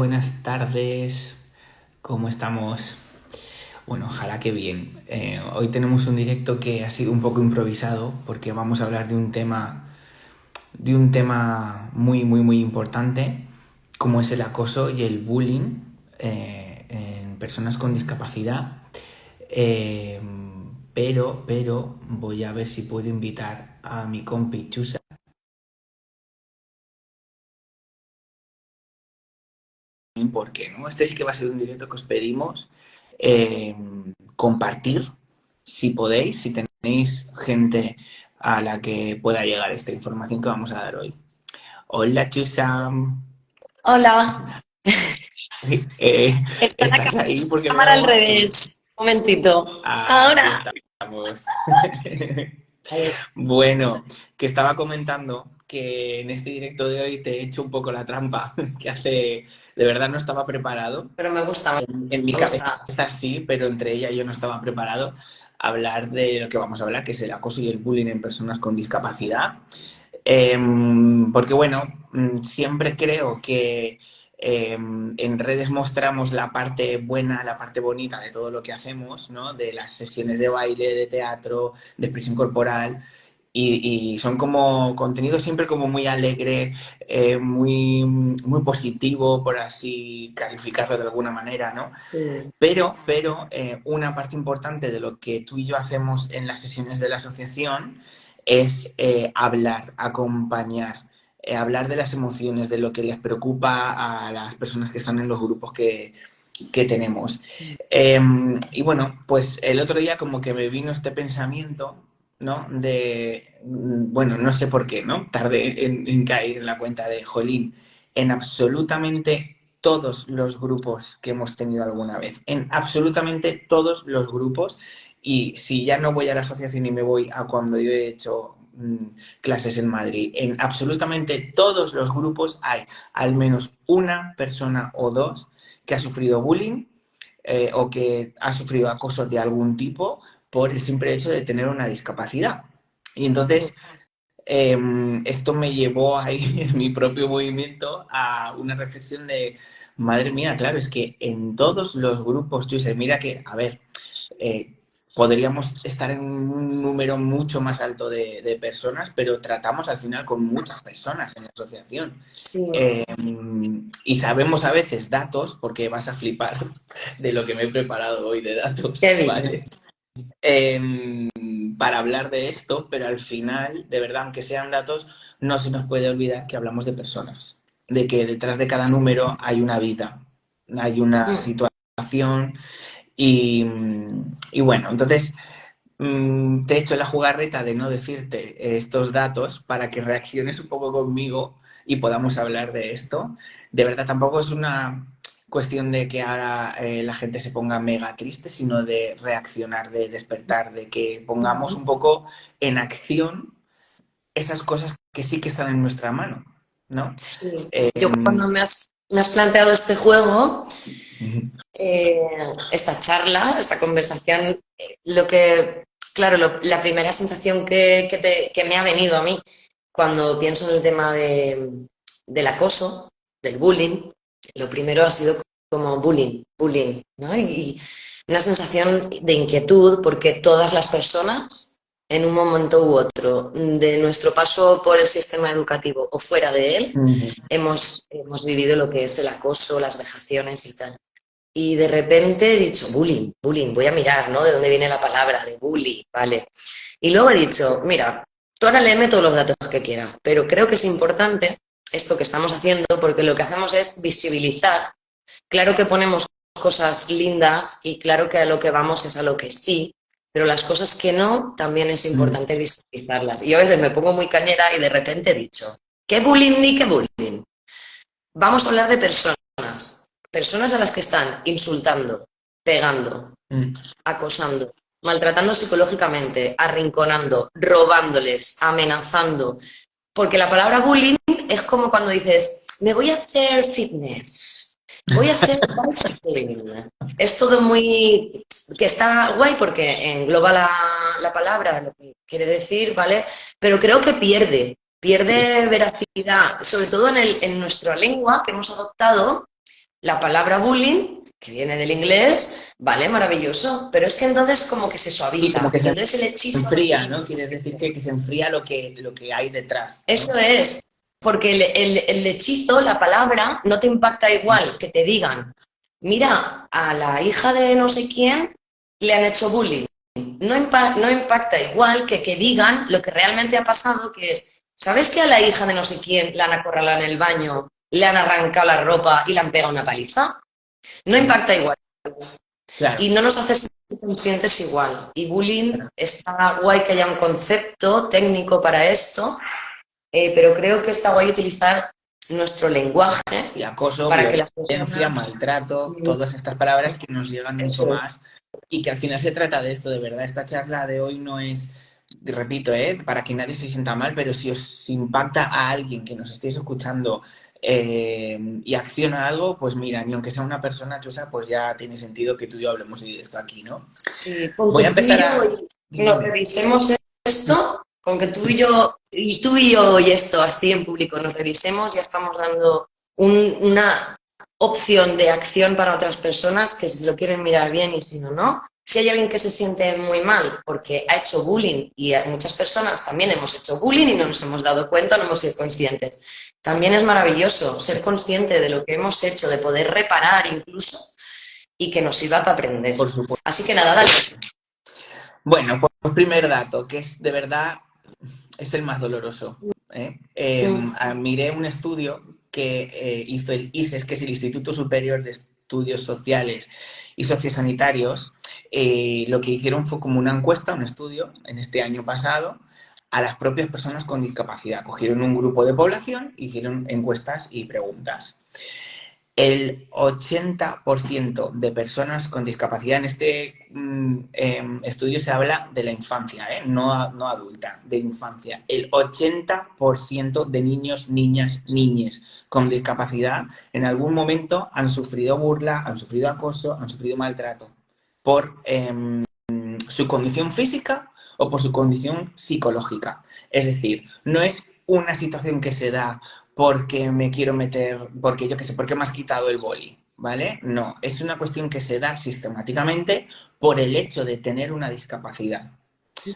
Buenas tardes, ¿cómo estamos? Bueno, ojalá que bien. Hoy tenemos un directo que ha sido un poco improvisado porque vamos a hablar de un tema muy importante, como es el acoso y el bullying en personas con discapacidad. Eh, pero voy a ver si puedo invitar a mi compi Chusa. ¿Por qué no? Este sí que va a ser un directo que os pedimos eh, compartir, si podéis, si tenéis gente a la que pueda llegar esta información que vamos a dar hoy. Hola, Chusam. Hola, está la ¿Estás ahí? Porque cámara al veo... revés. Un momentito. Aquí Ahora. estamos. Bueno, que estaba comentando que en este directo de hoy te he hecho un poco la trampa, que hace... De verdad no estaba preparado. Pero me gusta, En mi me cabeza gusta. sí, pero entre ella yo no estaba preparado a hablar de lo que vamos a hablar, que es el acoso y el bullying en personas con discapacidad. Eh, Porque bueno, siempre creo que en redes mostramos la parte buena, la parte bonita de todo lo que hacemos, ¿no? De las sesiones de baile, de teatro, de expresión corporal. Y son como contenido siempre como muy alegre, muy positivo, por así calificarlo de alguna manera, ¿no? Sí. Pero una parte importante de lo que tú y yo hacemos en las sesiones de la asociación es hablar, acompañar, hablar de las emociones, de lo que les preocupa a las personas que están en los grupos que tenemos. Y bueno, pues el otro día como que me vino este pensamiento, ¿no? Bueno, no sé por qué, ¿no? Tardé en caer en la cuenta de Jolín, en absolutamente todos los grupos que hemos tenido alguna vez, en absolutamente todos los grupos, y si ya no voy a la asociación y me voy a cuando yo he hecho clases en Madrid, en absolutamente todos los grupos hay al menos una persona o dos que ha sufrido bullying o que ha sufrido acoso de algún tipo por el simple hecho de tener una discapacidad. Y entonces esto me llevó ahí en mi propio movimiento a una reflexión de, madre mía, claro, es que en todos los grupos, tú dices, mira que, a ver, eh, podríamos estar en un número mucho más alto de personas, pero tratamos al final con muchas personas en la asociación. Sí. Eh, y sabemos a veces datos, porque vas a flipar de lo que me he preparado hoy de datos, Qué bien. ¿vale? Eh, para hablar de esto, pero al final, de verdad, aunque sean datos, no se nos puede olvidar que hablamos de personas, de que detrás de cada número hay una vida, hay una Mm. situación y bueno, entonces te he hecho la jugarreta de no decirte estos datos para que reacciones un poco conmigo y podamos hablar de esto. De verdad, tampoco es una cuestión de que ahora la gente se ponga mega triste, sino de reaccionar, de despertar, de que pongamos un poco en acción esas cosas que sí que están en nuestra mano, ¿no? Sí. Eh, Yo cuando me has planteado este juego, esta charla, esta conversación, lo que, claro, la primera sensación que me ha venido a mí cuando pienso en el tema del acoso, del bullying, lo primero ha sido como bullying, bullying, ¿no? Y una sensación de inquietud porque todas las personas, en un momento u otro, de nuestro paso por el sistema educativo o fuera de él, hemos vivido lo que es el acoso, las vejaciones y tal. Y de repente he dicho, bullying, bullying, voy a mirar, ¿no? De dónde viene la palabra de bully, ¿vale? Y luego he dicho, mira, tú ahora léeme todos los datos que quieras, pero creo que es importante esto que estamos haciendo porque lo que hacemos es visibilizar. Claro que ponemos cosas lindas y claro que a lo que vamos es a lo que sí, pero las cosas que no, también es importante visibilizarlas. Y yo a veces me pongo muy cañera y de repente he dicho, ¿qué bullying ni qué bullying? Vamos a hablar de personas, personas a las que están insultando, pegando, acosando, maltratando psicológicamente, arrinconando, robándoles, amenazando. Porque la palabra bullying es como cuando dices, me voy a hacer fitness, voy a hacer bicycling. Es todo muy... que está guay porque engloba la palabra, lo que quiere decir, ¿vale? Pero creo que pierde veracidad, sobre todo en nuestra lengua que hemos adoptado, la palabra bullying, que viene del inglés, vale, maravilloso, pero es que entonces como que se Y como suaviza. que Y se entonces el hechizo, enfría, ¿no? Quieres decir que se enfría lo que hay detrás, eso ¿no? es, porque el hechizo, la palabra, no te impacta igual que te digan, mira, a la hija de no sé quién le han hecho bullying. No impacta igual que digan lo que realmente ha pasado, que es, ¿sabes que a la hija de no sé quién la han acorralado en el baño, le han arrancado la ropa y le han pegado una paliza? No impacta igual Claro, y no nos hace ser conscientes igual. Y bullying está guay que haya un concepto técnico para esto, pero creo que está guay utilizar nuestro lenguaje y acoso, para que las violencia, personas... maltrato, todas estas palabras que nos llegan mucho Eso más y que al final se trata de esto, de verdad. Esta charla de hoy no es, repito, para que nadie se sienta mal, pero si os impacta a alguien que nos estéis escuchando y acciona algo, pues mira, ni aunque sea una persona chusa, pues ya tiene sentido que tú y yo hablemos hoy de esto aquí, ¿no? sí, con Voy a que tú y empezar yo a... Dime, nos dime. revisemos esto, con que tú y yo y esto así en público nos revisemos, ya estamos dando una opción de acción para otras personas que si se lo quieren mirar bien y si no, no. Si hay alguien que se siente muy mal porque ha hecho bullying y muchas personas también hemos hecho bullying y no nos hemos dado cuenta, no hemos sido conscientes. También es maravilloso ser consciente de lo que hemos hecho, de poder reparar incluso y que nos sirva para aprender. Por supuesto. Así que nada, dale. Bueno, pues primer dato, que es de verdad es el más doloroso. ¿Eh? Miré un estudio que hizo el ISES, que es el Instituto Superior de Estudios Sociales y Sociosanitarios. Lo que hicieron fue como una encuesta, un estudio, en este año pasado, a las propias personas con discapacidad. Cogieron un grupo de población, hicieron encuestas y preguntas. El 80% de personas con discapacidad en este estudio se habla de la infancia, no adulta, de infancia. El 80% de niños, niñas, niñes con discapacidad en algún momento han sufrido burla, han sufrido acoso, han sufrido maltrato por su condición física o por su condición psicológica. Es decir, no es una situación que se da porque me quiero meter, porque yo qué sé, porque me has quitado el boli, ¿vale? No, es una cuestión que se da sistemáticamente por el hecho de tener una discapacidad,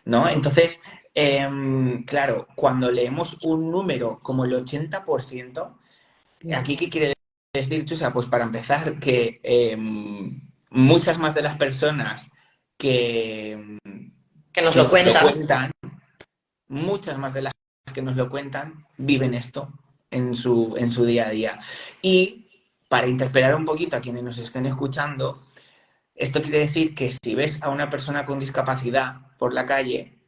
¿no? Entonces, claro, cuando leemos un número como el 80%, ¿aquí qué quiere decir, Chusa? Pues para empezar, que muchas más de las personas que, Que nos que lo nos lo cuentan. cuentan, muchas más de las que nos lo cuentan, viven esto en su día a día. Y para interpelar un poquito a quienes nos estén escuchando, esto quiere decir que si ves a una persona con discapacidad por la calle,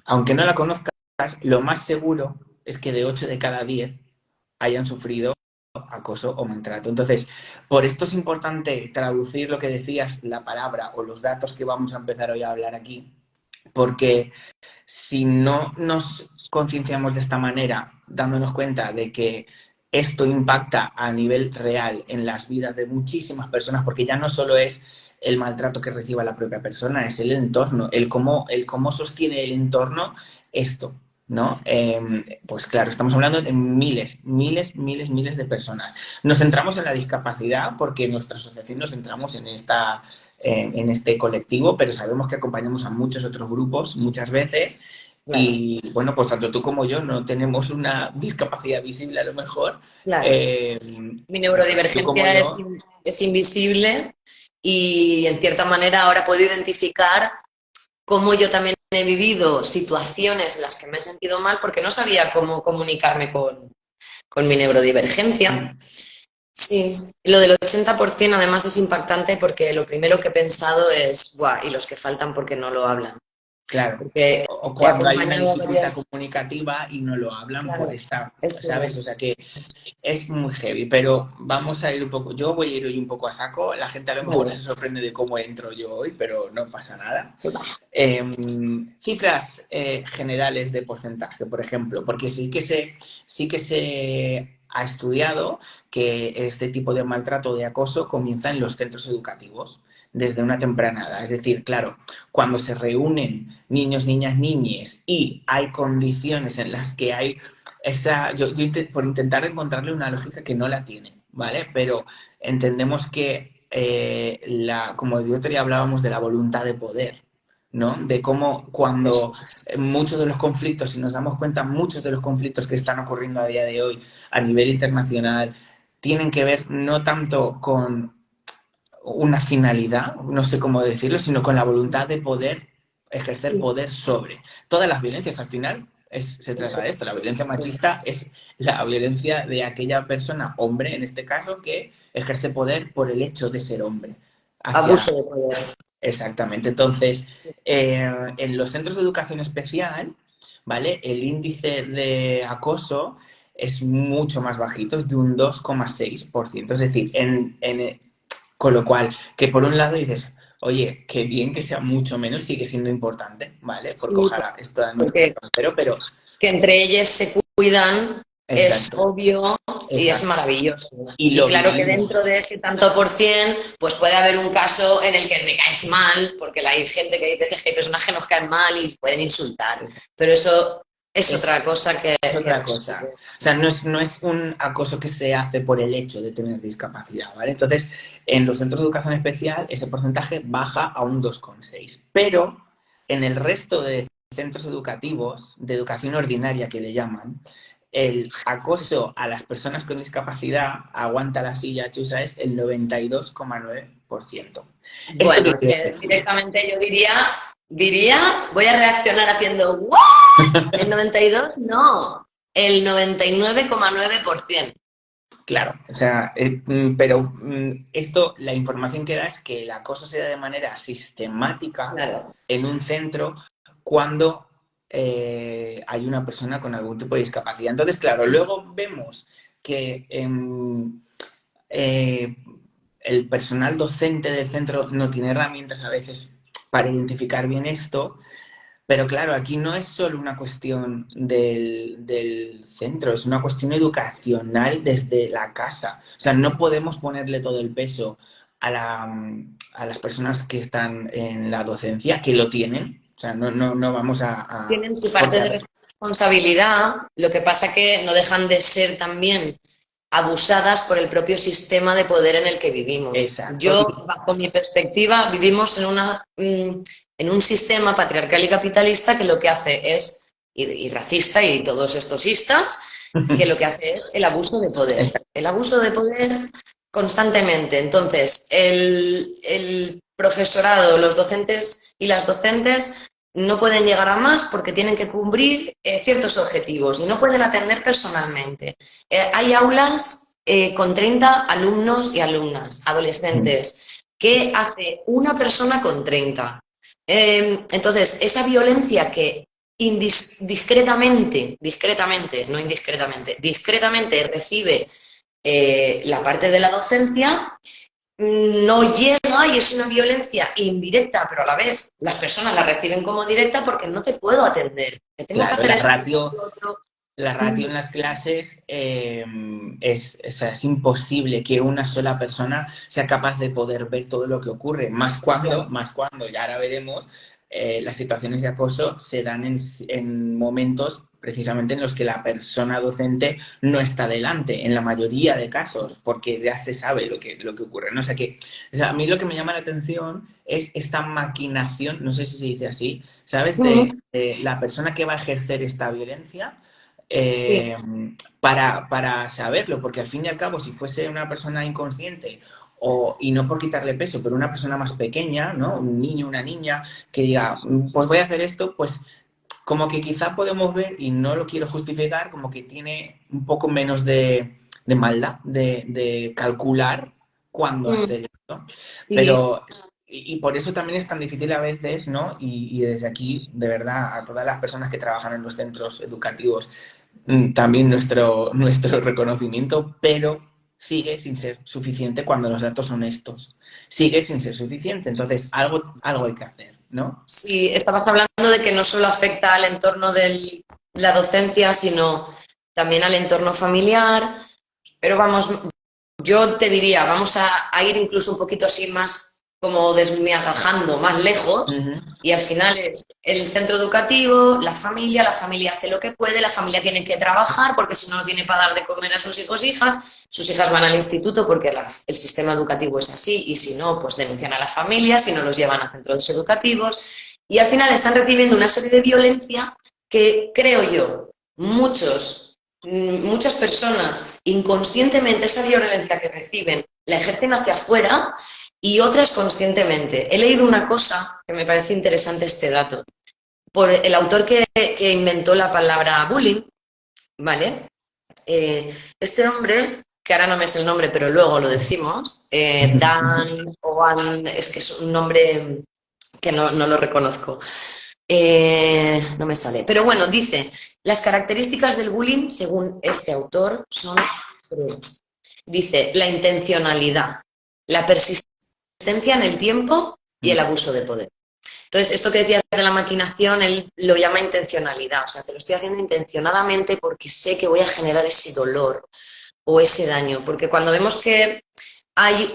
aunque no la conozcas, lo más seguro es que de 8 de cada 10 hayan sufrido acoso o maltrato. Entonces, por esto es importante traducir lo que decías, la palabra o los datos que vamos a empezar hoy a hablar aquí, porque si no nos concienciamos de esta manera, dándonos cuenta de que esto impacta a nivel real en las vidas de muchísimas personas, porque ya no solo es el maltrato que reciba la propia persona, es el entorno, el cómo sostiene el entorno esto, ¿no? Pues claro, estamos hablando de miles de personas. Nos centramos en la discapacidad porque en nuestra asociación nos centramos en este colectivo, pero sabemos que acompañamos a muchos otros grupos muchas veces Claro, y bueno, pues tanto tú como yo no tenemos una discapacidad visible a lo mejor. claro. Eh, Mi tú como neurodivergencia yo, es invisible y en cierta manera ahora puedo identificar cómo yo también he vivido situaciones en las que me he sentido mal porque no sabía cómo comunicarme con mi neurodivergencia. Sí, lo del 80% además es impactante porque lo primero que he pensado es, ¡buah! Y los que faltan porque no lo hablan. claro, Porque o he cuando hay una acompañado a dificultad varias... comunicativa y no lo hablan por Claro, esta, eso ¿sabes? O sea que es muy heavy, pero vamos a ir un poco, yo voy a ir hoy un poco a saco, la gente a lo mejor vale. se sorprende de cómo entro yo hoy, pero no pasa nada. Va. Cifras generales de porcentaje, por ejemplo, porque sí que se ha estudiado que este tipo de maltrato o de acoso comienza en los centros educativos desde una temprana edad. Es decir, claro, cuando se reúnen niños, niñas, niñes y hay condiciones en las que hay esa, por intentar encontrarle una lógica que no la tiene, ¿vale? Pero entendemos que, como de otro día hablábamos de la voluntad de poder, ¿no? De cómo Eso cuando es. muchos de los conflictos, si nos damos cuenta, muchos de los conflictos que están ocurriendo a día de hoy a nivel internacional tienen que ver no tanto con una finalidad, no sé cómo decirlo, sino con la voluntad de poder ejercer Sí. poder sobre todas las violencias. Al final se trata de esto. La violencia machista es la violencia de aquella persona, hombre en este caso, que ejerce poder por el hecho de ser hombre. Hacia... Abuso de poder. Exactamente. Entonces, en los centros de educación especial, ¿vale? El índice de acoso es mucho más bajito, es de un 2,6%. Es decir, con lo cual, que por un lado dices, oye, qué bien que sea mucho menos, sigue siendo importante, ¿vale? Porque Sí, ojalá esto no porque pero que entre ellas se cuidan es exacto, obvio y es exacto. maravilloso. Y Y lo claro que vivimos, dentro de ese tanto por cien, pues puede haber un caso en el que me caes mal, porque hay gente que hay veces que hay personas que nos caen mal y pueden insultar, es, pero eso es es otra cosa es que otra cosa. resuelve. O sea, no es un acoso que se hace por el hecho de tener discapacidad, ¿vale? Entonces, en los centros de educación especial, ese porcentaje baja a un 2,6. Pero en el resto de centros educativos, de educación ordinaria que le llaman, el acoso a las personas con discapacidad, aguanta la silla, chusa, es el 92,9%. ¿Esto qué Bueno, es quiere que decir? directamente yo diría, voy a reaccionar haciendo ¿what? ¿El 92? No, el 99,9%. Claro, o sea, pero esto, la información que da es que el acoso se da de manera sistemática Claro. en un centro cuando hay una persona con algún tipo de discapacidad. Entonces, claro, luego vemos que eh, el personal docente del centro no tiene herramientas a veces para identificar bien esto, pero claro, aquí no es solo una cuestión del centro, es una cuestión educacional desde la casa. O sea, no podemos ponerle todo el peso a las personas que están en la docencia, que lo tienen. O sea, no vamos Tienen su parte porque, de responsabilidad, lo que pasa que no dejan de ser también abusadas por el propio sistema de poder en el que vivimos. exacto, Yo, bajo mi perspectiva, vivimos en un sistema patriarcal y capitalista que lo que hace es, y racista y todos estos istas, que lo que hace es el abuso de poder constantemente. Entonces, el profesorado, los docentes y las docentes no pueden llegar a más porque tienen que cumplir ciertos objetivos y no pueden atender personalmente. Hay aulas con 30 alumnos y alumnas, adolescentes. ¿Qué hace una persona con 30? Entonces, esa violencia que discretamente, no indiscretamente, discretamente recibe la parte de la docencia, no llega y es una violencia indirecta, pero a la vez las personas la reciben como directa porque no te puedo atender. Que tengo que claro, hacer la esto, ratio, lo otro. la ratio en las clases o sea, es imposible que una sola persona sea capaz de poder ver todo lo que ocurre, Claro. más cuando, y ahora veremos, las situaciones de acoso se dan en momentos precisamente en los que la persona docente no está delante, en la mayoría de casos, porque ya se sabe lo que ocurre. ¿No? O sea, a mí lo que me llama la atención es esta maquinación, no sé si se dice así, ¿sabes? Mm, De la persona que va a ejercer esta violencia sí, eh, para saberlo, porque al fin y al cabo, si fuese una persona inconsciente y no por quitarle peso, pero una persona más pequeña, ¿no? Un niño, una niña, que diga, pues voy a hacer esto, pues como que quizá podemos ver, y no lo quiero justificar, como que tiene un poco menos de maldad, de calcular cuándo mm, hacer esto. sí. Pero, y por eso también es tan difícil a veces, ¿no? Y desde aquí, de verdad, a todas las personas que trabajan en los centros educativos, también nuestro reconocimiento, pero sigue sin ser suficiente cuando los datos son estos. Sigue sin ser suficiente, entonces algo hay que hacer, ¿no? Sí, estabas hablando de que no solo afecta al entorno de la docencia, sino también al entorno familiar. Pero vamos, yo te diría, vamos a ir incluso un poquito así más como desmiagajando más lejos Ujú. y al final es el centro educativo, la familia hace lo que puede, la familia tiene que trabajar porque si no, no tiene para dar de comer a sus hijas van al instituto porque el sistema educativo es así y si no, pues denuncian a la familia, si no los llevan a centros educativos y al final están recibiendo una serie de violencia que creo yo, muchas personas inconscientemente esa violencia que reciben la ejercen hacia afuera y otras conscientemente. He leído una cosa que me parece interesante este dato. Por el autor que inventó la palabra bullying, ¿vale? Este hombre, que ahora no me sé el nombre, pero luego lo decimos, Dan Oan, es que es un nombre que no lo reconozco. No me sale. Pero bueno, dice, las características del bullying, según este autor, son tres. Dice, la intencionalidad, la persistencia en el tiempo y el abuso de poder. Entonces, esto que decías de la maquinación, él lo llama intencionalidad. O sea, te lo estoy haciendo intencionadamente porque sé que voy a generar ese dolor o ese daño. Porque cuando vemos que hay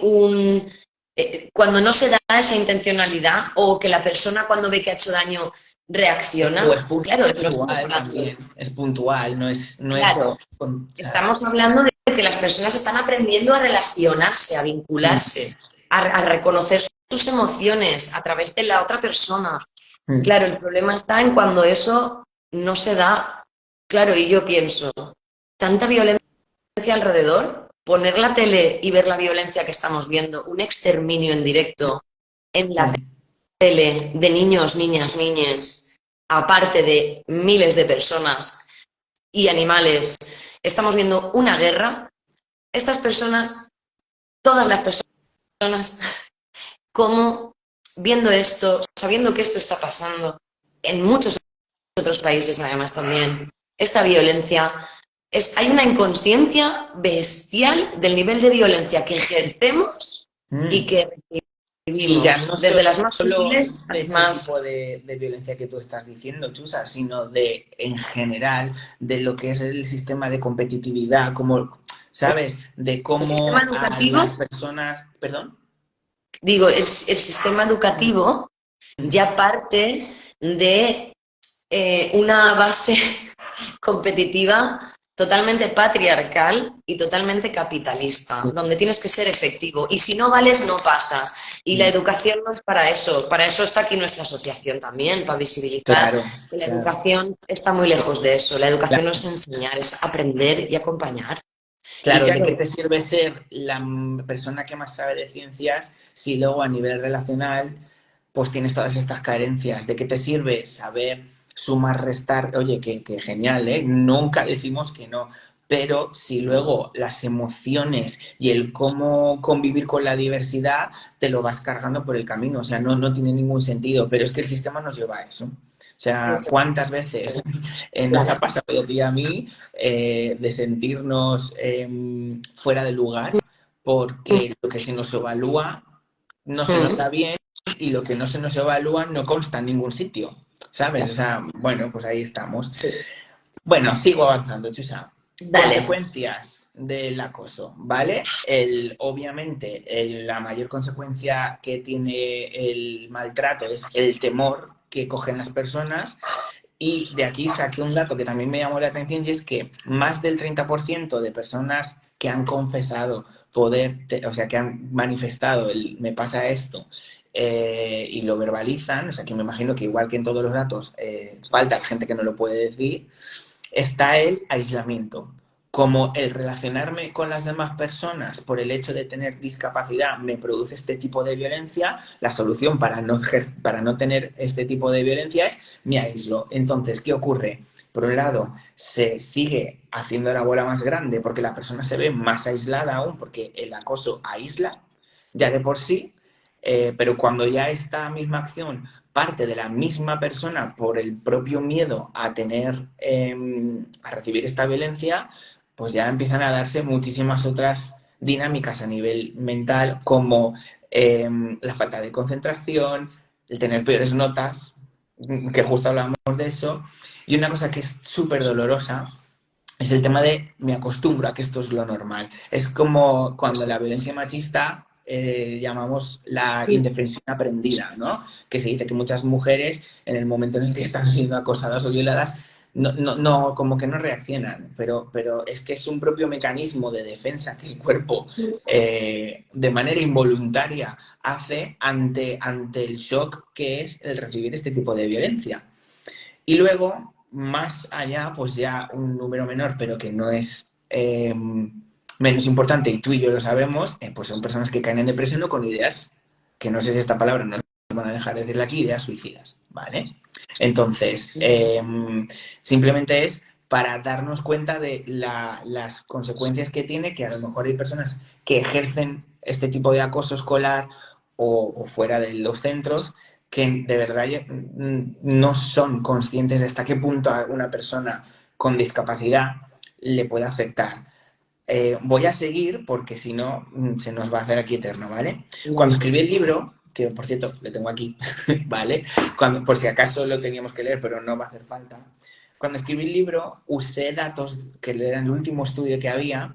cuando no se da esa intencionalidad o que la persona cuando ve que ha hecho daño O es reacciona, claro, lo estamos puntual hablando. también, es puntual, no es, Claro, o sea, estamos hablando de que las personas están aprendiendo a relacionarse, a mm, vincularse, a reconocer sus emociones a través de la otra persona. mm, Claro, el problema está en cuando eso no se da. Claro, y yo pienso, tanta violencia alrededor, poner la tele y ver la violencia que estamos viendo, un exterminio en directo en la mm, tele de niños, niñas, niñes, aparte de miles de personas y animales, estamos viendo una guerra. Estas personas, todas las personas, como viendo esto, sabiendo que esto está pasando en muchos otros países además también, esta violencia, hay una inconsciencia bestial del nivel de violencia que ejercemos y mm. que Y ya no vivimos, desde las más solo sutiles a de las ese más... tipo de violencia que tú estás diciendo, Chusa, sino de, en general, de lo que es el sistema de competitividad, como, ¿sabes? De El sistema cómo a las educativo, personas, perdón. digo, el sistema educativo ya parte de una base competitiva totalmente patriarcal y totalmente capitalista, donde tienes que ser efectivo y si no vales no pasas. Y la Mm, educación no es para eso está aquí nuestra asociación también, para visibilizar claro, que la claro. educación está muy lejos de eso. La educación no es enseñar, es aprender y acompañar. Y Claro, ¿de qué claro, te sirve ser la persona que más sabe de ciencias si luego a nivel relacional pues tienes todas estas carencias? ¿De qué te sirve saber sumar, restar? Oye, que genial, ¿eh? Nunca decimos que no, pero si luego las emociones y el cómo convivir con la diversidad te lo vas cargando por el camino, o sea, no tiene ningún sentido, pero es que el sistema nos lleva a eso. O sea, ¿cuántas veces nos ha claro. pasado a ti y a mí de sentirnos fuera de lugar porque lo que se nos evalúa no se nos Mm, da bien y lo que no se nos evalúa no consta en ningún sitio, ¿sabes? O sea, bueno, pues ahí estamos. sí. Bueno, sigo avanzando, Chusa. Dale. Consecuencias del acoso, ¿vale? Obviamente, la mayor consecuencia que tiene el maltrato es el temor que cogen las personas y de aquí saqué un dato que también me llamó la atención y es que más del 30% de personas que han confesado poder, o sea, que han manifestado el me pasa esto y lo verbalizan, o sea, que me imagino que igual que en todos los datos falta gente que no lo puede decir, está el aislamiento. Como el relacionarme con las demás personas por el hecho de tener discapacidad me produce este tipo de violencia, la solución para no tener este tipo de violencia es me aíslo. Entonces, ¿qué ocurre? Por un lado, se sigue haciendo la bola más grande porque la persona se ve más aislada aún, porque el acoso aísla ya de por sí, pero cuando ya esta misma acción parte de la misma persona por el propio miedo a tener, a recibir esta violencia, pues ya empiezan a darse muchísimas otras dinámicas a nivel mental, como la falta de concentración, el tener peores notas, que justo hablamos de eso, y una cosa que es súper dolorosa es el tema de me acostumbro a que esto es lo normal. Es como cuando la violencia machista llamamos la indefensión aprendida, ¿no? Que se dice que muchas mujeres, en el momento en el que están siendo acosadas o violadas, como que no reaccionan, pero es que es un propio mecanismo de defensa que el cuerpo de manera involuntaria hace ante el shock que es el recibir este tipo de violencia. Y luego, más allá, pues ya un número menor, pero que no es menos importante, y tú y yo lo sabemos, pues son personas que caen en depresión o con ideas, que no sé si esta palabra no van a dejar de decirla aquí, ideas suicidas, ¿vale? Entonces, simplemente es para darnos cuenta de las consecuencias que tiene, que a lo mejor hay personas que ejercen este tipo de acoso escolar o fuera de los centros, que de verdad no son conscientes de hasta qué punto a una persona con discapacidad le puede afectar. Voy a seguir porque si no se nos va a hacer aquí eterno, ¿vale? Cuando escribí el libro, que por cierto lo tengo aquí, ¿vale? Por si acaso lo teníamos que leer, pero no va a hacer falta. Cuando escribí el libro usé datos que eran el último estudio que había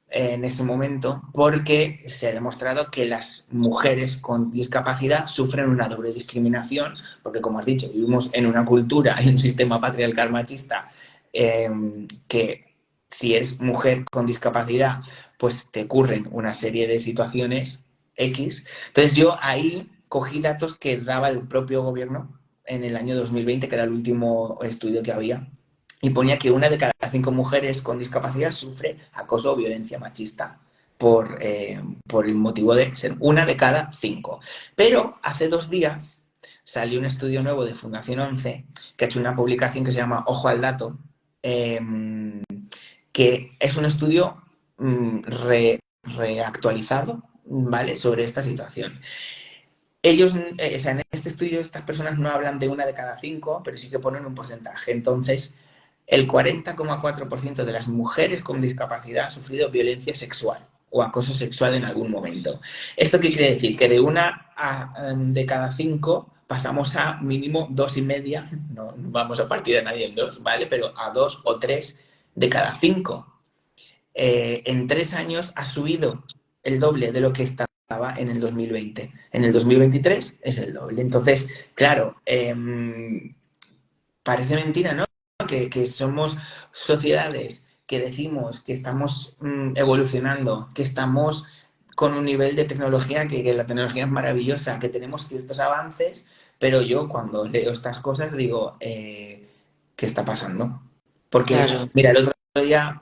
en ese momento porque se ha demostrado que las mujeres con discapacidad sufren una doble discriminación porque, como has dicho, vivimos en una cultura y un sistema patriarcal machista que si eres mujer con discapacidad pues te ocurren una serie de situaciones X. Entonces yo ahí cogí datos que daba el propio gobierno en el año 2020, que era el último estudio que había, y ponía que una de cada 5 mujeres con discapacidad sufre acoso o violencia machista por el motivo de ser una de cada 5. Pero hace 2 días salió un estudio nuevo de Fundación 11 que ha hecho una publicación que se llama Ojo al Dato, que es un estudio reactualizado, ¿vale?, sobre esta situación. Ellos, o sea, en este estudio estas personas no hablan de una de cada 5, pero sí que ponen un porcentaje. Entonces, el 40,4% de las mujeres con discapacidad ha sufrido violencia sexual o acoso sexual en algún momento. ¿Esto qué quiere decir? Que de una de cada 5 pasamos a mínimo 2,5, no vamos a partir a nadie en 2, ¿vale? Pero a 2 o 3 de cada 5. En 3 años ha subido el doble de lo que estaba en el 2020. En el 2023 es el doble. Entonces, claro, parece mentira, ¿no? Que somos sociedades que decimos que estamos evolucionando, que estamos con un nivel de tecnología, que la tecnología es maravillosa, que tenemos ciertos avances, pero yo cuando leo estas cosas digo, ¿qué está pasando? Porque, Claro. mira, el otro día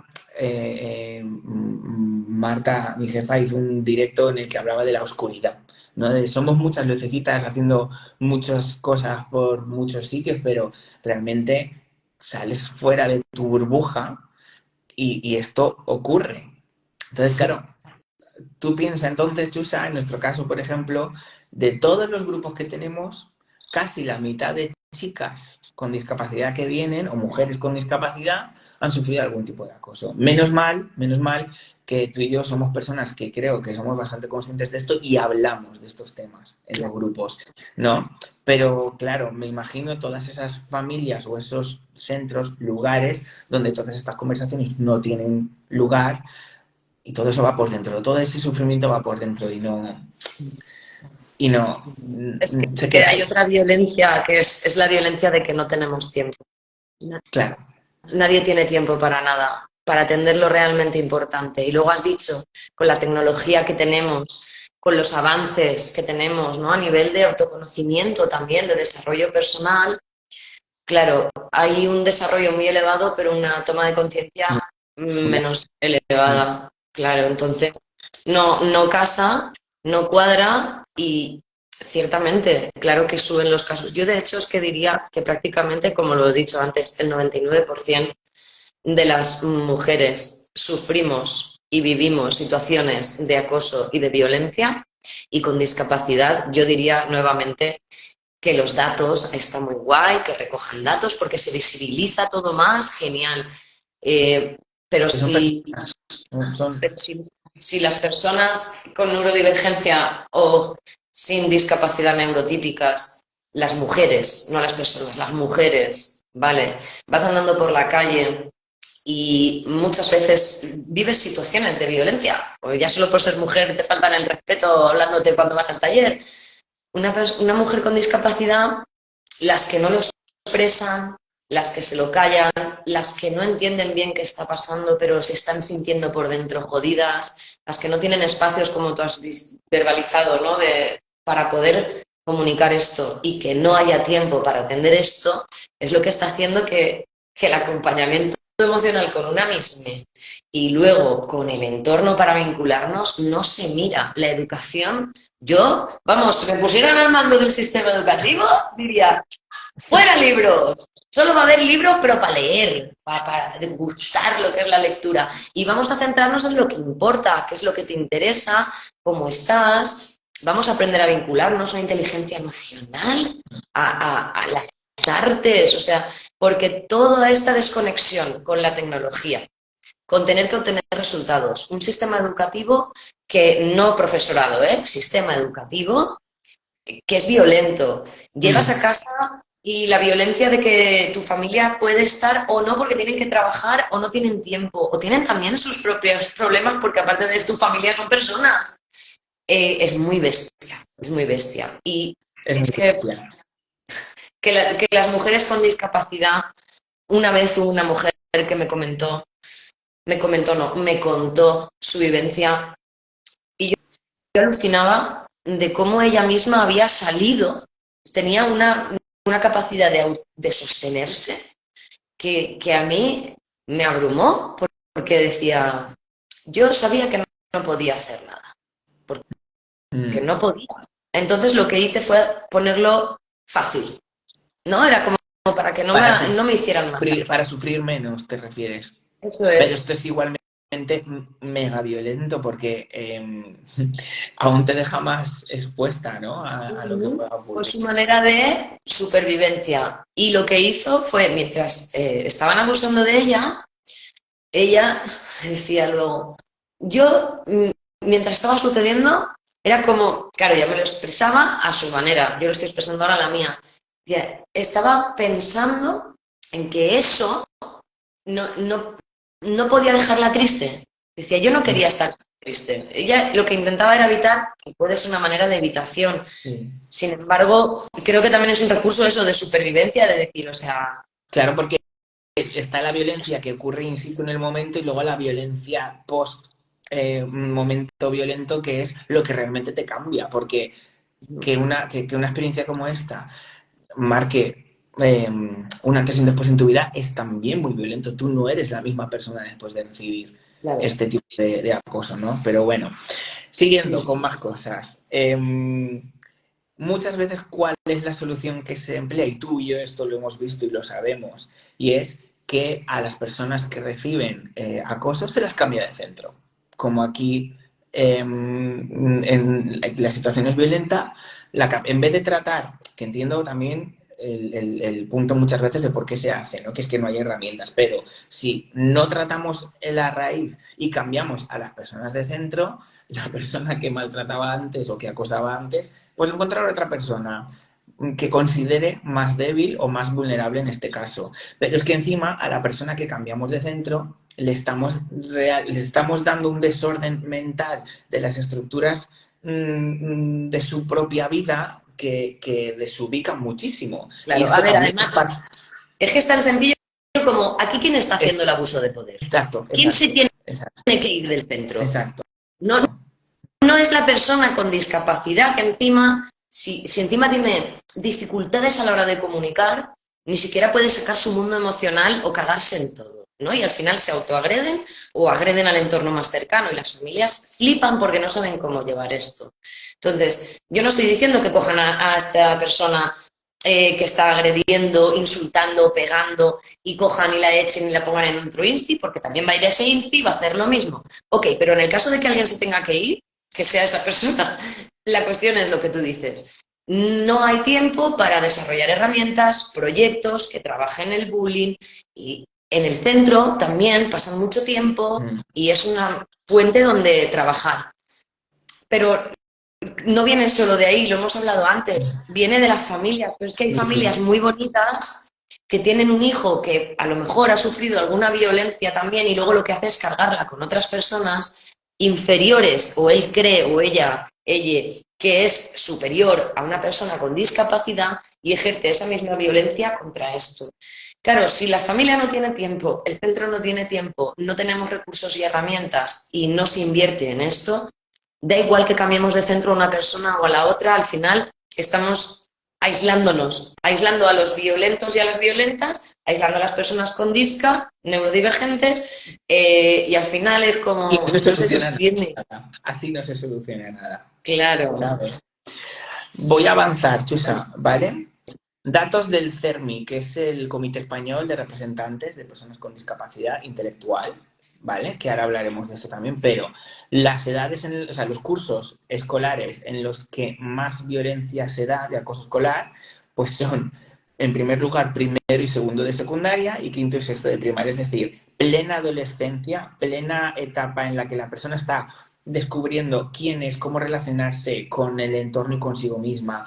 Marta, mi jefa, hizo un directo en el que hablaba de la oscuridad, ¿no? Somos muchas lucecitas haciendo muchas cosas por muchos sitios, pero realmente sales fuera de tu burbuja y esto ocurre. Entonces, claro, tú piensas entonces, Chusa, en nuestro caso, por ejemplo, de todos los grupos que tenemos, casi la mitad de chicas con discapacidad que vienen, o mujeres con discapacidad, han sufrido algún tipo de acoso. Menos mal que tú y yo somos personas que creo que somos bastante conscientes de esto y hablamos de estos temas en los grupos, ¿no? Pero claro, me imagino todas esas familias o esos centros, lugares, donde todas estas conversaciones no tienen lugar y todo eso va por dentro, todo ese sufrimiento va por dentro y no Es se que queda hay ahí. otra violencia que es la violencia de que no tenemos tiempo. Claro. Nadie tiene tiempo para nada, para atender lo realmente importante. Y luego has dicho, con la tecnología que tenemos, con los avances que tenemos, ¿no? A nivel de autoconocimiento también, de desarrollo personal, claro, hay un desarrollo muy elevado, pero una toma de conciencia menos elevada. Claro, entonces no casa, no cuadra y ciertamente, claro que suben los casos. Yo de hecho es que diría que prácticamente, como lo he dicho antes, el 99% de las mujeres sufrimos y vivimos situaciones de acoso y de violencia y con discapacidad, yo diría nuevamente que los datos están muy guay, que recojan datos porque se visibiliza todo más, genial. Eh, pero Son si, personas, son... pero si las personas con neurodivergencia o sin discapacidad neurotípicas, las mujeres, no las personas, las mujeres, ¿vale? Vas andando por la calle y muchas veces vives situaciones de violencia, o ya solo por ser mujer te faltan el respeto hablándote cuando vas al taller. Una mujer con discapacidad, las que no lo expresan, las que se lo callan, las que no entienden bien qué está pasando, pero se están sintiendo por dentro jodidas, las que no tienen espacios como tú has verbalizado, ¿no? Para poder comunicar esto y que no haya tiempo para atender esto, es lo que está haciendo que el acompañamiento emocional con una misma y luego con el entorno para vincularnos no se mira. La educación, yo, vamos, si me pusieran al mando del sistema educativo, diría, fuera libros. Solo va a haber libros, pero para leer, para degustar lo que es la lectura. Y vamos a centrarnos en lo que importa, qué es lo que te interesa, cómo estás. Vamos a aprender a vincularnos a inteligencia emocional, a las artes, o sea, porque toda esta desconexión con la tecnología, con tener que obtener resultados, un sistema educativo que no profesorado, sistema educativo que es violento. Llegas a casa y la violencia de que tu familia puede estar o no porque tienen que trabajar o no tienen tiempo o tienen también sus propios problemas porque aparte de tu familia son personas. Es muy bestia, es muy bestia. Y Es es muy bestia. que las mujeres con discapacidad, una vez hubo una mujer que me contó su vivencia y yo alucinaba de cómo ella misma había salido, tenía una capacidad de sostenerse que a mí me abrumó porque decía, yo sabía que no podía hacer nada, porque Mm. no podía. Entonces lo que hice fue ponerlo fácil, ¿no? Era como para que Para no me hicieran más. sufrir menos, te refieres. Eso Pero esto es. es igualmente mega violento porque aún te deja más expuesta, ¿no? A lo que pueda Fue ocurrir. su manera de supervivencia. Y lo que hizo fue, mientras estaban abusando de ella decía luego, yo, mientras estaba sucediendo, era como, claro, ya me lo expresaba a su manera, yo lo estoy expresando ahora a la mía. Decía, estaba pensando en que eso no podía dejarla triste. Decía, yo no quería estar triste. Ella lo que intentaba era evitar, que puede ser una manera de evitación. Sí. Sin embargo, creo que también es un recurso eso de supervivencia, de decir, o sea, Claro, porque está la violencia que ocurre in situ en el momento y luego la violencia post momento violento, que es lo que realmente te cambia, porque que una experiencia como esta marque un antes y un después en tu vida es también muy violento. Tú no eres la misma persona después de recibir claro. este tipo de acoso, ¿no? Pero bueno, siguiendo con más cosas. Muchas veces, ¿cuál es la solución que se emplea? Y tú y yo esto lo hemos visto y lo sabemos, y es que a las personas que reciben acoso se las cambia de centro. Como aquí en la situación es violenta, en vez de tratar, que entiendo también el punto muchas veces de por qué se hace, ¿no? Que es que no hay herramientas, pero si no tratamos la raíz y cambiamos a las personas de centro, la persona que maltrataba antes o que acosaba antes, pues encontrar otra persona que considere más débil o más vulnerable en este caso. Pero es que encima a la persona que cambiamos de centro le estamos dando un desorden mental de las estructuras de su propia vida que desubica muchísimo. Y Claro, a esto ver, también además, es que es tan sencillo como aquí quién está es haciendo el abuso de poder. exacto, ¿Quién se exacto, tiene exacto, que ir del centro? exacto. No, no es la persona con discapacidad que encima, si encima tiene dificultades a la hora de comunicar, ni siquiera puede sacar su mundo emocional o cagarse en todo, ¿no? Y al final se autoagreden o agreden al entorno más cercano y las familias flipan porque no saben cómo llevar esto. Entonces, yo no estoy diciendo que cojan a esta persona que está agrediendo, insultando, pegando y cojan y la echen y la pongan en otro insti, porque también va a ir a ese insti y va a hacer lo mismo. Ok, pero en el caso de que alguien se tenga que ir, que sea esa persona. La cuestión es lo que tú dices. No hay tiempo para desarrollar herramientas, proyectos que trabajen el bullying y en el centro también pasan mucho tiempo Mm. y es una fuente donde trabajar. Pero no viene solo de ahí, lo hemos hablado antes, viene de las familias, pero es que hay Sí, sí, familias sí. muy bonitas que tienen un hijo que a lo mejor ha sufrido alguna violencia también y luego lo que hace es cargarla con otras personas inferiores, o él cree, o ella, que es superior a una persona con discapacidad y ejerce esa misma violencia contra esto. Claro, si la familia no tiene tiempo, el centro no tiene tiempo, no tenemos recursos y herramientas y no se invierte en esto, da igual que cambiemos de centro a una persona o a la otra, al final estamos aislándonos, aislando a los violentos y a las violentas, aislando a las personas con disca, neurodivergentes, y al final es Y como, no se no se soluciona sostiene. nada. Así no se soluciona nada, Claro. ¿sabes? Voy a avanzar, Chusa, ¿vale? Datos del CERMI, que es el Comité Español de Representantes de Personas con Discapacidad Intelectual, ¿vale? Que ahora hablaremos de esto también, pero las edades, o sea, los cursos escolares en los que más violencia se da de acoso escolar, pues son, en primer lugar, primero y segundo de secundaria y quinto y sexto de primaria, es decir, plena adolescencia, plena etapa en la que la persona está descubriendo quién es, cómo relacionarse con el entorno y consigo misma,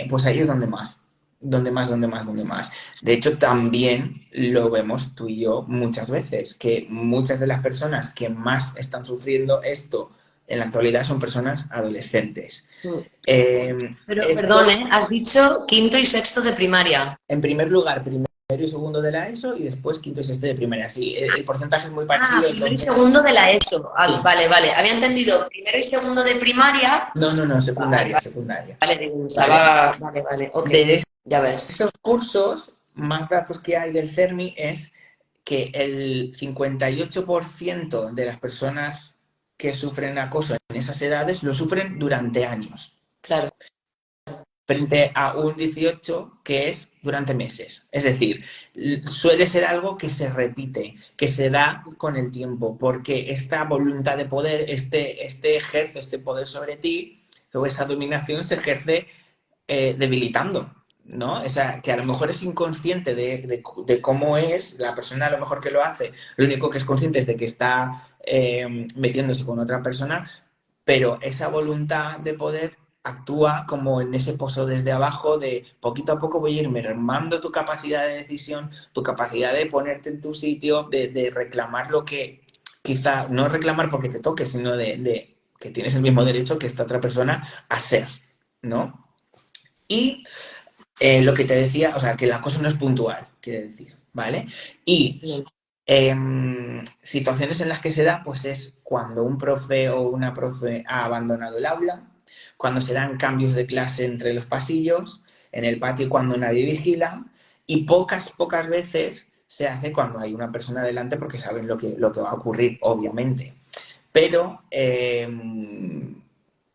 pues ahí es donde más. Donde más, donde más, donde más. De hecho, también lo vemos tú y yo muchas veces, que muchas de las personas que más están sufriendo esto en la actualidad son personas adolescentes. Pero, perdón, Esto, ¿eh? Has dicho quinto y sexto de primaria. en primer lugar, primero y segundo de la ESO y después quinto y sexto de primaria. Sí, el porcentaje es muy Ah, parecido, primero y entonces... segundo de la ESO. Sí. Ah, vale, vale. Había entendido primero y segundo de primaria. No, no, no, Vale, secundaria, secundaria. vale, digo, ¿Vale? vale, vale, ok. De Ya ves. esos cursos, más datos que hay del CERMI es que el 58% de las personas que sufren acoso en esas edades lo sufren durante años, Claro. frente a un 18% que es durante meses. Es decir, suele ser algo que se repite, que se da con el tiempo, porque esta voluntad de poder, este poder sobre ti, o esa dominación se ejerce debilitando, ¿no? O sea, que a lo mejor es inconsciente de cómo es la persona, a lo mejor que lo hace, lo único que es consciente es de que está metiéndose con otra persona, pero esa voluntad de poder actúa como en ese pozo desde abajo de poquito a poco voy a ir mermando tu capacidad de decisión, tu capacidad de ponerte en tu sitio, de reclamar lo que quizá, no reclamar porque te toque, sino de que tienes el mismo derecho que esta otra persona a ser, ¿no? Y lo que te decía, o sea, que el acoso no es puntual, quiere decir, ¿vale? Y Bien. situaciones en las que se da, pues es cuando un profe o una profe ha abandonado el aula, cuando se dan cambios de clase entre los pasillos, en el patio cuando nadie vigila, y pocas veces se hace cuando hay una persona delante porque saben lo que va a ocurrir, obviamente. Pero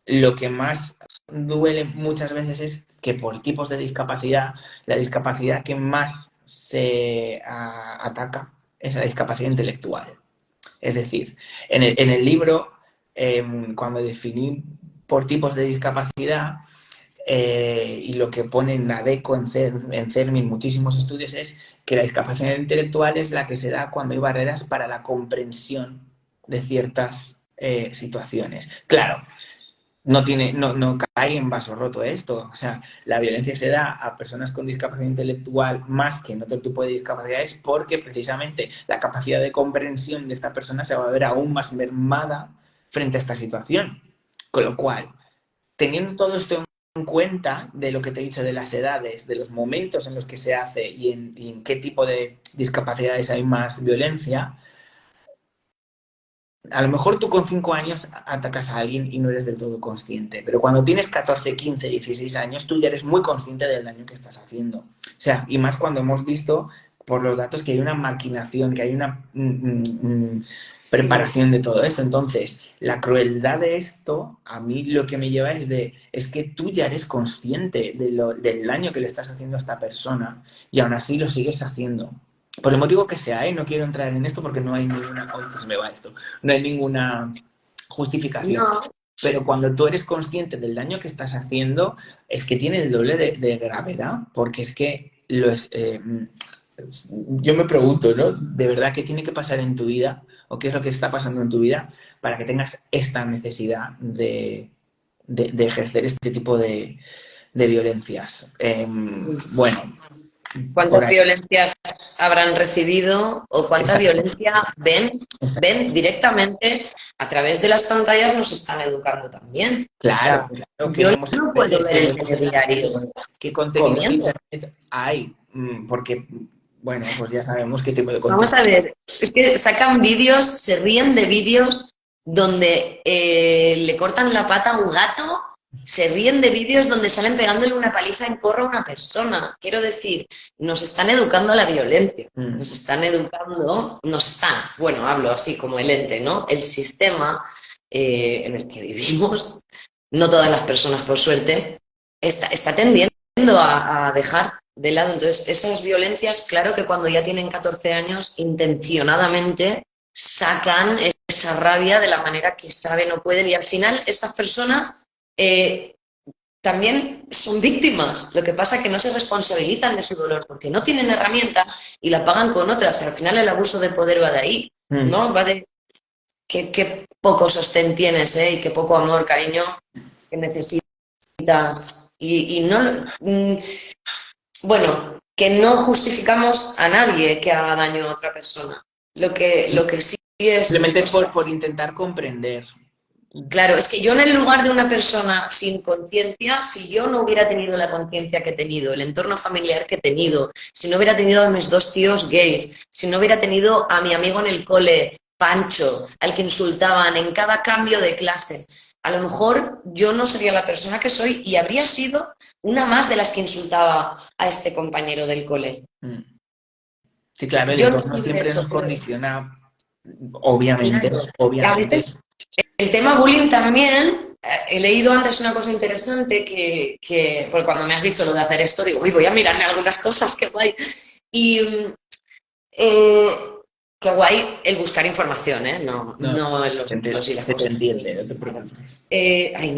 lo que más duele muchas veces es que por tipos de discapacidad, la discapacidad que más se ataca es la discapacidad intelectual. Es decir, en el libro, cuando definí por tipos de discapacidad, y lo que pone en ADECO, en CERMI, en muchísimos estudios, es que la discapacidad intelectual es la que se da cuando hay barreras para la comprensión de ciertas situaciones. Claro, no cae en vaso roto esto. O sea, la violencia se da a personas con discapacidad intelectual más que en otro tipo de discapacidades porque precisamente la capacidad de comprensión de esta persona se va a ver aún más mermada frente a esta situación. Con lo cual, teniendo todo esto en cuenta de lo que te he dicho de las edades, de los momentos en los que se hace y en qué tipo de discapacidades hay más violencia, a lo mejor tú con 5 años atacas a alguien y no eres del todo consciente, pero cuando tienes 14, 15, 16 años, tú ya eres muy consciente del daño que estás haciendo. O sea, y más cuando hemos visto por los datos que hay una maquinación, que hay una Sí. preparación de todo esto. Entonces, la crueldad de esto, a mí lo que me lleva es que tú ya eres consciente del daño que le estás haciendo a esta persona y aún así lo sigues haciendo. Por el motivo que sea, ¿eh? No quiero entrar en esto porque no hay ninguna... ¡Ay, que se me va esto! No hay ninguna justificación. No, Pero cuando tú eres consciente del daño que estás haciendo, es que tiene el doble de gravedad, porque es que yo me pregunto, ¿no? ¿De verdad qué tiene que pasar en tu vida o qué es lo que está pasando en tu vida para que tengas esta necesidad de ejercer este tipo de violencias? Bueno, por ¿Cuántas ahí. violencias habrán recibido o cuánta Exacto, violencia ven exacto. directamente a través de las pantallas? Nos están educando también. O Claro, sea, claro, yo queremos no ver puedo el ver el cerebro de la telediario gente. ¿Qué contenido en comiendo. internet hay? Porque, bueno, pues ya sabemos qué tipo de Vamos contenido. a ver, es que sacan vídeos, se ríen de vídeos donde le cortan la pata a un gato, se ríen de vídeos donde salen pegándole una paliza en corro a una persona. Quiero decir, nos están educando a la violencia, nos Mm. están educando, bueno, hablo así como el ente, ¿no? El sistema en el que vivimos, no todas las personas, por suerte, está tendiendo a dejar de lado. Entonces, esas violencias, claro que cuando ya tienen 14 años, intencionadamente sacan esa rabia de la manera que saben o pueden y al final estas personas eh, también son víctimas. Lo que pasa es que no se responsabilizan de su dolor porque no tienen herramientas y la pagan con otras. Al final el abuso de poder va de ahí, Mm. ¿no? Va de qué poco sostén tienes, ¿eh? Y qué poco amor, cariño que necesitas. Y no, bueno, que no justificamos a nadie que haga daño a otra persona. Lo que sí es, Simplemente es ostras, por intentar comprender. claro, es que yo en el lugar de una persona sin conciencia, si yo no hubiera tenido la conciencia que he tenido, el entorno familiar que he tenido, si no hubiera tenido a mis dos tíos gays, si no hubiera tenido a mi amigo en el cole, Pancho, al que insultaban en cada cambio de clase, a lo mejor yo no sería la persona que soy y habría sido una más de las que insultaba a este compañero del cole. Mm. Sí, claro, el Yo no entorno soy de siempre eso, nos pero condiciona, obviamente, claro. Y a obviamente. veces el tema bullying también, he leído antes una cosa interesante porque cuando me has dicho lo de hacer esto, digo, uy, voy a mirarme algunas cosas, qué guay. Y eh, qué guay el buscar información, ¿eh? No, No, no los libros y las se te cosas. entiende, no te preocupes. Ay,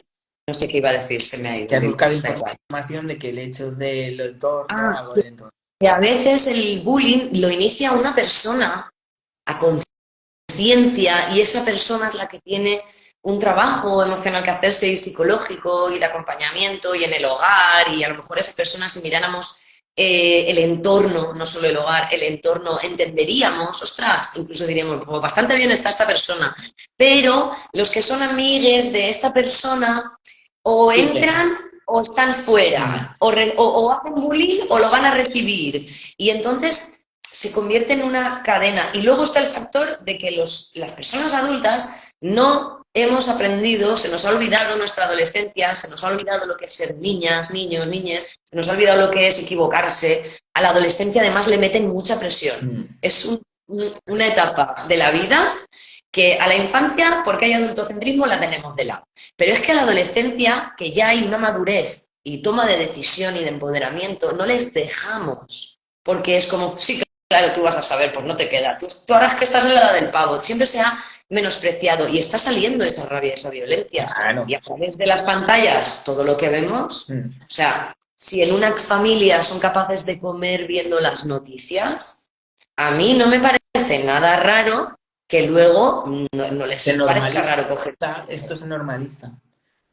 no sé qué iba a decir, se me ha Que ido, has buscado da igual. información de que el hecho del entorno, Ah, algo del entorno. que a veces el bullying lo inicia una persona a conciencia y esa persona es la que tiene un trabajo emocional que hacerse y psicológico y de acompañamiento y en el hogar y a lo mejor esa persona si miráramos el entorno, no solo el hogar, el entorno, entenderíamos, ostras, incluso diríamos, "Oh, bastante bien está esta persona, pero los que son amigues de esta persona o Siguen. entran o están Mm. fuera, o hacen bullying o lo van a recibir. Y entonces se convierte en una cadena. Y luego está el factor de que las personas adultas no hemos aprendido, se nos ha olvidado nuestra adolescencia, se nos ha olvidado lo que es ser niñas, niños, niñas, se nos ha olvidado lo que es equivocarse. A la adolescencia además le meten mucha presión. Mm. Es una etapa de la vida que a la infancia, porque hay adultocentrismo, la tenemos de lado. Pero es que a la adolescencia, que ya hay una madurez y toma de decisión y de empoderamiento, no les dejamos. Porque es como, sí, claro, tú vas a saber, pues no te queda. Tú harás que estás en la edad del pavo. Siempre se ha menospreciado y está saliendo esa rabia, esa violencia. Claro. Y a través de las pantallas, todo lo que vemos, Mm. o sea, si en una familia son capaces de comer viendo las noticias, a mí no me parece nada raro que luego no Se les parezca normaliza, raro coger. esto se normaliza,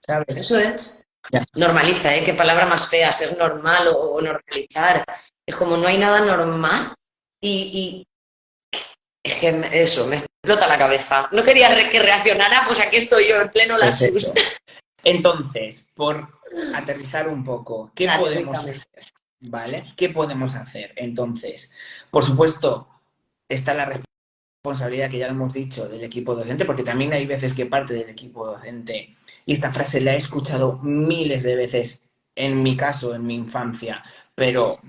¿sabes? Eso es. Ya. Normaliza, ¿eh? Qué palabra más fea, ser normal o normalizar. Es como no hay nada normal y es que eso, me explota la cabeza. No quería que reaccionara, pues aquí estoy yo en pleno Perfecto. lasus. Entonces, por aterrizar un poco, ¿qué podemos Aterrízame. hacer? ¿Vale? ¿Qué podemos hacer? Entonces, por supuesto, está la responsabilidad que ya lo hemos dicho del equipo docente, porque también hay veces que parte del equipo docente, y esta frase la he escuchado miles de veces en mi caso, en mi infancia, pero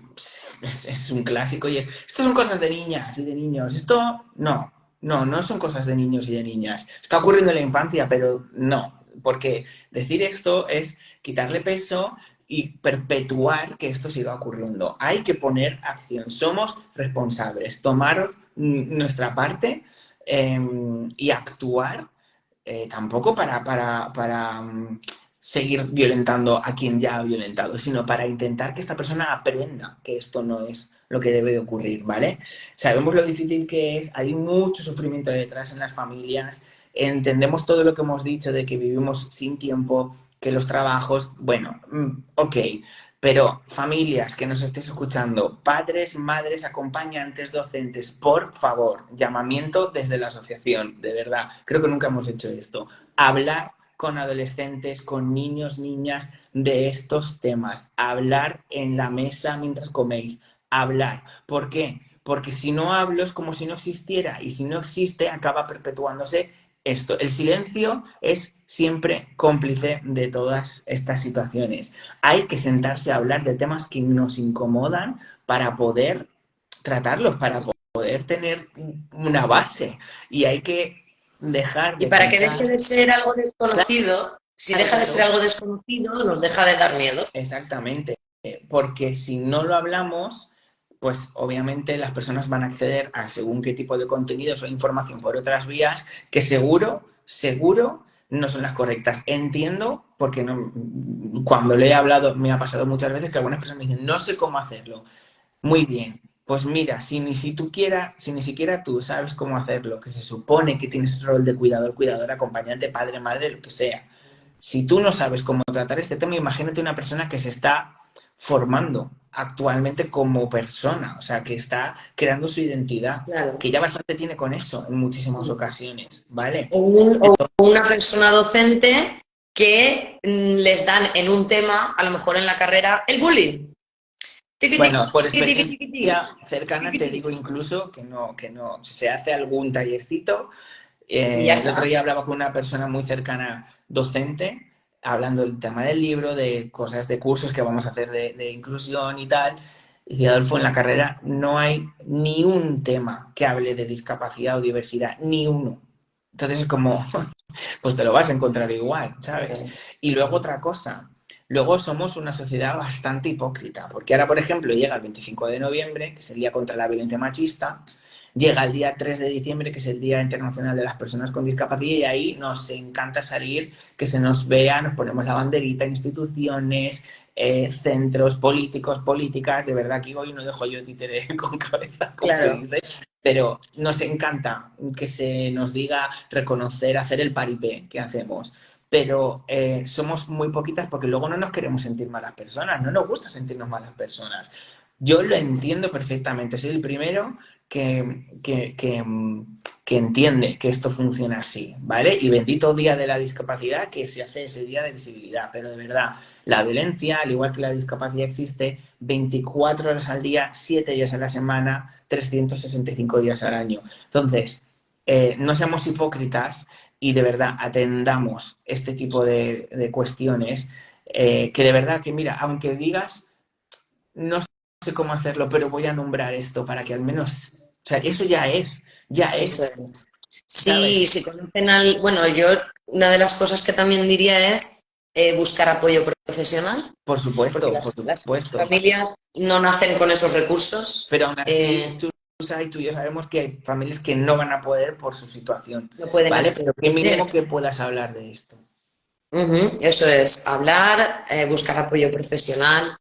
es un clásico y esto son cosas de niñas y de niños, esto no son cosas de niños y de niñas, está ocurriendo en la infancia, pero no, porque decir esto es quitarle peso y perpetuar que esto siga ocurriendo. Hay que poner acción, somos responsables, tomar nuestra parte y actuar tampoco para seguir violentando a quien ya ha violentado, sino para intentar que esta persona aprenda que esto no es lo que debe de ocurrir, ¿vale? Sabemos lo difícil que es, hay mucho sufrimiento detrás en las familias, entendemos todo lo que hemos dicho de que vivimos sin tiempo, que los trabajos, bueno, ok, Pero familias que nos estéis escuchando, padres, madres, acompañantes, docentes, por favor, llamamiento desde la asociación, de verdad, creo que nunca hemos hecho esto. Hablar con adolescentes, con niños, niñas de estos temas. Hablar en la mesa mientras coméis. Hablar. ¿Por qué? Porque si no hablo es como si no existiera y si no existe acaba perpetuándose esto. El silencio es siempre cómplice de todas estas situaciones. Hay que sentarse a hablar de temas que nos incomodan para poder tratarlos, para poder tener una base. Y hay que dejar Y de para que deje pensar. de ser algo desconocido, si Claro, deja de ser claro, algo desconocido, nos deja de dar miedo. exactamente. Porque si no lo hablamos, pues obviamente las personas van a acceder a según qué tipo de contenidos o información por otras vías que seguro no son las correctas. Entiendo, porque no, cuando le he hablado me ha pasado muchas veces que algunas personas me dicen, no sé cómo hacerlo. Muy bien, pues mira, si ni siquiera tú sabes cómo hacerlo, que se supone que tienes el rol de cuidador, cuidadora, acompañante, padre, madre, lo que sea. Si tú no sabes cómo tratar este tema, imagínate una persona que se está formando actualmente como persona, o sea, que está creando su identidad, Claro. que ya bastante tiene con eso en muchísimas ocasiones, ¿vale? O una persona docente que les dan en un tema, a lo mejor en la carrera, el bullying. Tiqui, Bueno, por tiqui, tiqui, tiqui, tiqui, experiencia cercana tiqui, te tiqui. digo incluso que no, se hace algún tallercito. Y ya El otro está. día hablaba con una persona muy cercana, docente, hablando del tema del libro, de cosas, de cursos que vamos a hacer de inclusión y tal. Y decía, Adolfo, en la carrera no hay ni un tema que hable de discapacidad o diversidad, ni uno. Entonces es como, pues te lo vas a encontrar igual, ¿sabes? Y luego otra cosa, luego somos una sociedad bastante hipócrita, porque ahora, por ejemplo, llega el 25 de noviembre, que es el Día contra la Violencia Machista, llega el día 3 de diciembre, que es el Día Internacional de las Personas con Discapacidad, y ahí nos encanta salir, que se nos vea, nos ponemos la banderita, instituciones, centros políticos, políticas, de verdad que hoy no dejo yo títere con cabeza, como se Claro. dice, pero nos encanta que se nos diga reconocer, hacer el paripé que hacemos. Pero somos muy poquitas porque luego no nos queremos sentir malas personas, no nos gusta sentirnos malas personas. Yo lo entiendo perfectamente, soy el primero que entiende que esto funciona así, ¿vale? Y bendito día de la discapacidad que se hace ese día de visibilidad, pero de verdad, la violencia, al igual que la discapacidad, existe 24 horas al día, 7 días a la semana, 365 días al año. Entonces, no seamos hipócritas y de verdad atendamos este tipo de cuestiones que de verdad que, mira, aunque digas, no sé cómo hacerlo, pero voy a nombrar esto para que al menos, o sea, eso ya Eso es, es. ¿sabes? Sí, si conocen al... Bueno, yo una de las cosas que también diría es buscar apoyo profesional, porque Por las supuesto. familias no nacen con esos recursos, Pero aún así, tú y yo sabemos que hay familias que no van a poder por su situación, no pueden ¿vale? Pero qué mínimo acceder. que puedas hablar de esto. Ujú, eso es, hablar, buscar apoyo profesional,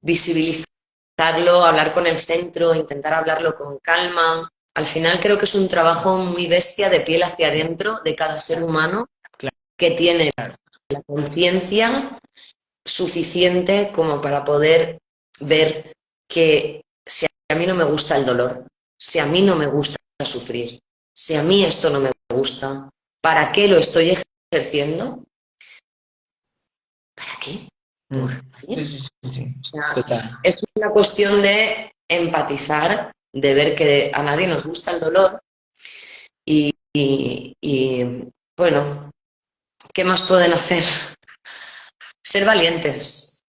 visibilizarlo, hablar con el centro, intentar hablarlo con calma. Al final creo que es un trabajo muy bestia de piel hacia adentro de cada ser humano Claro, que tiene claro. conciencia suficiente como para poder ver que si a mí no me gusta el dolor, si a mí no me gusta sufrir, si a mí esto no me gusta, ¿para qué lo estoy ejerciendo? ¿Para qué? ¿Por Sí, qué? sí, sí, sí. O sea, Total. es una cuestión de empatizar, de ver que a nadie nos gusta el dolor y bueno, ¿qué más pueden hacer? Ser valientes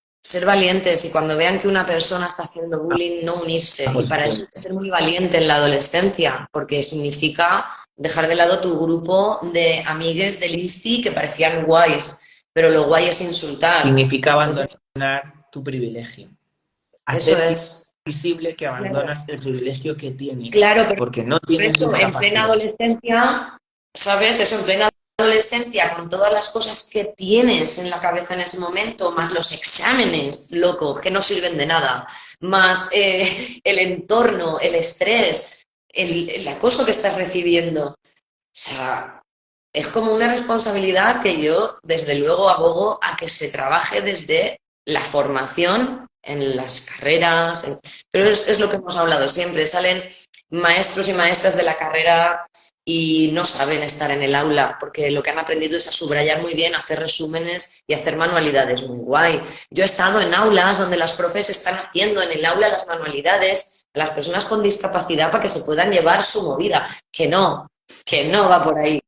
y cuando vean que una persona está haciendo bullying, no unirse. Y Por para eso hay que supuesto. ser muy valiente en la adolescencia, porque significa dejar de lado tu grupo de amigues del INSI que parecían guays, pero lo guay es insultar. Significa Entonces, abandonar tu privilegio. eso Hacer es. visible que Claro, abandonas el privilegio que tienes claro, pero porque no por tienes eso en plena discapacidad. adolescencia, ¿sabes? Eso en plena adolescencia, con todas las cosas que tienes en la cabeza en ese momento, más los exámenes, loco, que no sirven de nada, más el entorno, el estrés, el acoso que estás recibiendo. O sea, es como una responsabilidad que yo, desde luego, abogo a que se trabaje desde la formación en las carreras, pero es lo que hemos hablado siempre, salen maestros y maestras de la carrera y no saben estar en el aula, porque lo que han aprendido es a subrayar muy bien, a hacer resúmenes y hacer manualidades muy guay. Yo he estado en aulas donde las profes están haciendo en el aula las manualidades a las personas con discapacidad para que se puedan llevar su movida, que no va por ahí,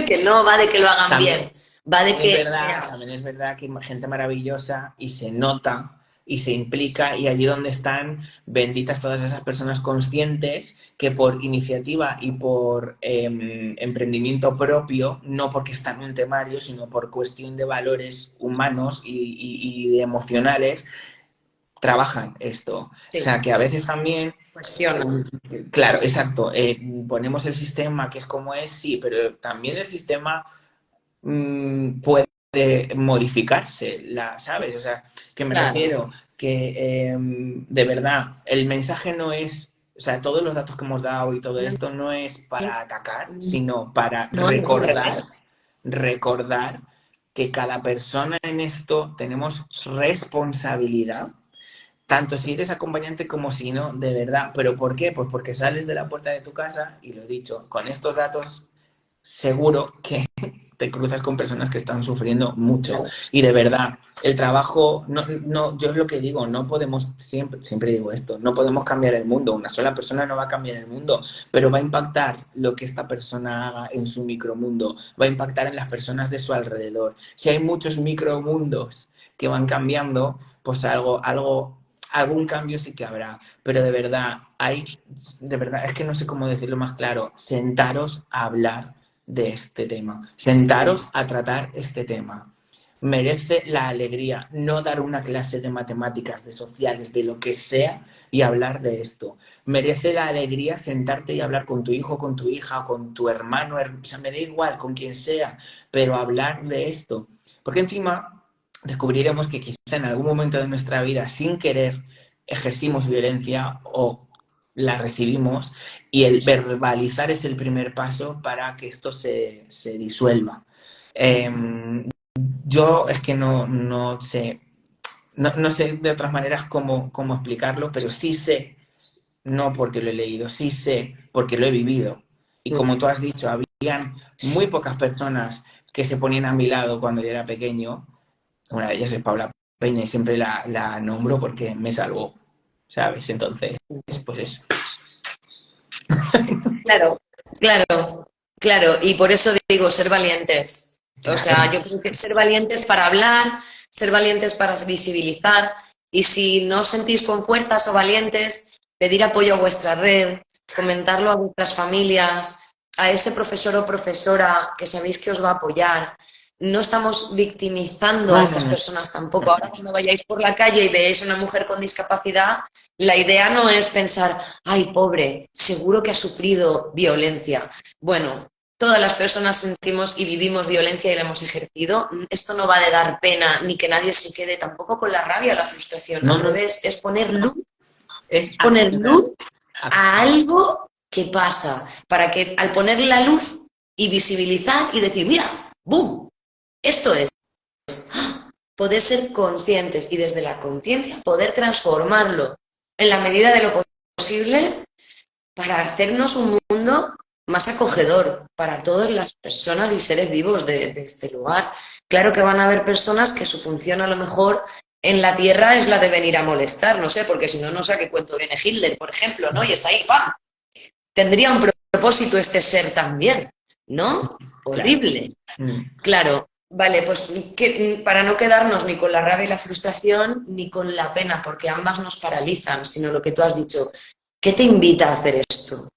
que no va de que lo hagan bien, También va de que sea... también es verdad que hay gente maravillosa y se nota y se implica y allí donde están benditas todas esas personas conscientes que por iniciativa y por emprendimiento propio, no porque están en un temario, sino por cuestión de valores humanos y emocionales, trabajan esto. O Sí, sea, que a veces también, cuestiona. claro, exacto, ponemos el sistema que es como es, sí, pero también el sistema puede modificarse, ¿sabes? O sea, que me Claro, refiero que de verdad el mensaje no es, o sea, todos los datos que hemos dado y todo no, esto no es para atacar, no, sino para no, al revés. recordar que cada persona en esto tenemos responsabilidad, tanto si eres acompañante como si no, de verdad. ¿Pero por qué? Pues porque sales de la puerta de tu casa y lo he dicho, con estos datos seguro que te cruzas con personas que están sufriendo mucho. Claro, Y de verdad, el trabajo, yo es lo que digo, no podemos, siempre digo esto, no podemos cambiar el mundo, una sola persona no va a cambiar el mundo, pero va a impactar lo que esta persona haga en su micromundo, va a impactar en las personas de su alrededor. Si hay muchos micromundos que van cambiando, pues algún cambio sí que habrá, pero de verdad, es que no sé cómo decirlo más claro, sentaros a hablar de este tema. sí. Sentaros a tratar este tema. Merece la alegría no dar una clase de matemáticas, de sociales, de lo que sea y hablar de esto. Merece la alegría sentarte y hablar con tu hijo, con tu hija, con tu hermano, o sea, me da igual, con quien sea, pero hablar de esto. Porque encima descubriremos que quizá en algún momento de nuestra vida, sin querer, ejercimos violencia o la recibimos y el verbalizar es el primer paso para que esto se disuelva. Eh, yo es que no sé, no sé de otras maneras cómo explicarlo, pero sí sé, no porque lo he leído, sí sé porque lo he vivido. Y como tú has dicho, habían muy pocas personas que se ponían a mi lado cuando yo era pequeño. Una de ellas es Paula Peña y siempre la nombro porque me salvó, ¿sabes? Entonces, pues eso. Claro, claro, claro. Y por eso digo, ser valientes. O Claro. sea, yo creo que ser valientes para hablar, ser valientes para visibilizar. Y si no os sentís con fuerzas o valientes, pedir apoyo a vuestra red, comentarlo a vuestras familias, a ese profesor o profesora que sabéis que os va a apoyar. No estamos victimizando a No, no, estas no. personas tampoco. Ahora cuando vayáis por la calle y veáis a una mujer con discapacidad, la idea no es pensar, ay, pobre, seguro que ha sufrido violencia. Bueno, todas las personas sentimos y vivimos violencia y la hemos ejercido. Esto no va de dar pena ni que nadie se quede tampoco con la rabia o la frustración. No, Al no, revés, es es poner luz a acción. algo que pasa, para que al poner la luz y visibilizar y decir, mira, ¡boom! Esto es poder ser conscientes y desde la conciencia poder transformarlo en la medida de lo posible para hacernos un mundo más acogedor para todas las personas y seres vivos de este lugar. Claro que van a haber personas que su función a lo mejor en la Tierra es la de venir a molestar, no sé, porque si no, no sé a qué cuento viene Hitler, por ejemplo, ¿no? Y está ahí, ¡pam! Tendría un propósito este ser también, ¿no? Claro. Horrible. Mm. Claro, vale, pues para no quedarnos ni con la rabia y la frustración ni con la pena, porque ambas nos paralizan, sino lo que tú has dicho, ¿qué te invita a hacer esto?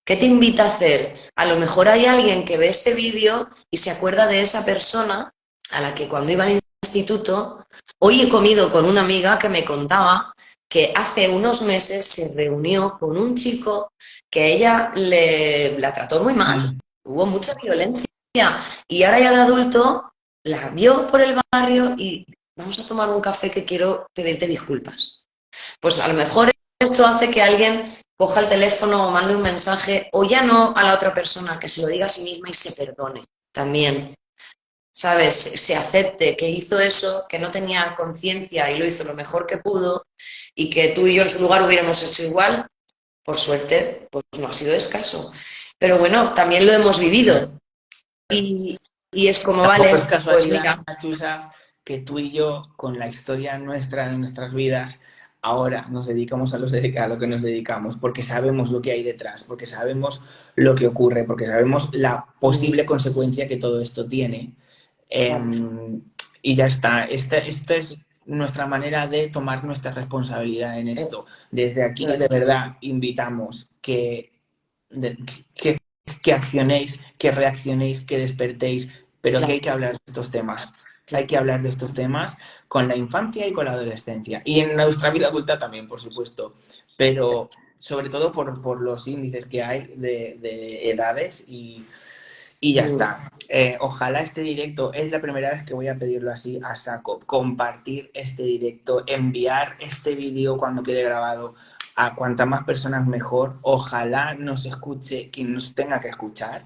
¿Qué te invita a hacer? A lo mejor hay alguien que ve este vídeo y se acuerda de esa persona a la que cuando iba al instituto, hoy he comido con una amiga que me contaba que hace unos meses se reunió con un chico que ella la trató muy mal, Mm. hubo mucha violencia y ahora ya de adulto la vio por el barrio y vamos a tomar un café que quiero pedirte disculpas. Pues a lo mejor esto hace que alguien coja el teléfono o mande un mensaje, o ya no a la otra persona, que se lo diga a sí misma y se perdone también. ¿sabes? Se acepte que hizo eso, que no tenía conciencia y lo hizo lo mejor que pudo y que tú y yo en su lugar hubiéramos hecho igual, por suerte, pues no ha sido escaso. Pero bueno, también lo hemos vivido y, y es como, Tampoco es vale, pues casualidad, mira, Chusa, que tú y yo, con la historia nuestra de nuestras vidas, ahora nos dedicamos a lo que nos dedicamos, porque sabemos lo que hay detrás, porque sabemos lo que ocurre, porque sabemos la posible consecuencia que todo esto tiene. Y ya está. Esta es nuestra manera de tomar nuestra responsabilidad en esto. Desde aquí, de verdad, invitamos de- que, que accionéis, que reaccionéis, que despertéis, pero que hay que hablar de estos temas. Hay que hablar de estos temas con la infancia y con la adolescencia. Y en nuestra vida adulta también, por supuesto. Pero sobre todo por los índices que hay de edades y ya está. Ojalá este directo, es la primera vez que voy a pedirlo así a saco, compartir este directo, enviar este vídeo cuando quede grabado a cuanta más personas mejor. Ojalá nos escuche quien nos tenga que escuchar,